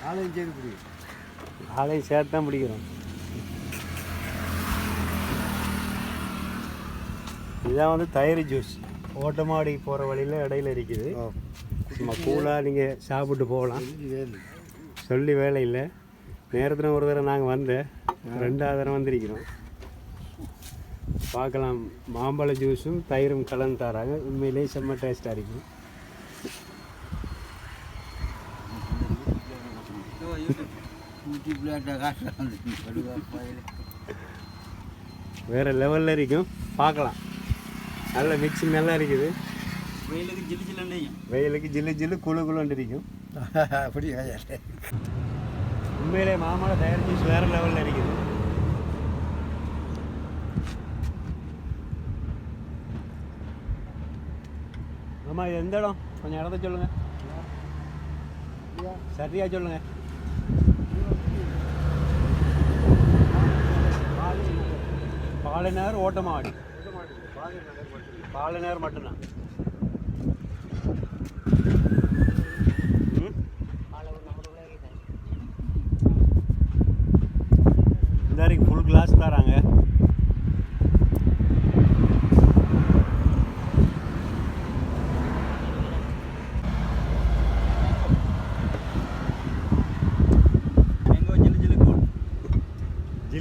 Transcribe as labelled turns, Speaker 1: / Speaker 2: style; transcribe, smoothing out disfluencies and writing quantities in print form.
Speaker 1: ஆளையும் சேர்த்து பிடிக்கும்.
Speaker 2: ஆளையும் சேர்த்து தான் பிடிக்கிறோம். இதான் வந்து தயிர் ஜூஸ். ஓட்டமாடி போகிற வழியில் இடையில இருக்குது. சும்மா கூலாக நீங்கள் சாப்பிட்டு போகலாம். சொல்லி வேலை இல்லை. நேரத்தில் ஒரு தடவை நாங்கள் வந்தேன், 2வது தடவை வந்திருக்கிறோம். பார்க்கலாம். மாம்பழ ஜூஸும் தயிரும் கலந்து தராங்க. உண்மையிலேயே செம்ம டேஸ்ட்டாக இருக்கும். வேறு லெவலில் இருக்கும். பார்க்கலாம். நல்ல மிக்சிங் நல்லா இருக்குது. வெயிலுக்கு ஜில்லு ஜில்லு குழு குழுன்னு இருக்கும்.
Speaker 1: அப்படி
Speaker 2: உண்மையிலே மாம்பழ தயிர் ஜூஸ் வேறு லெவலில் இருக்குது. ஆமாம், இது எந்த இடம்? கொஞ்சம் இடத்த சொல்லுங்கள். சரியாக சொல்லுங்கள். பாலநகர் ஓட்டமாடி. பாலநகர் மட்டும்தான். இந்த வரைக்கும் ஃபுல் கிளாஸ் தராங்க.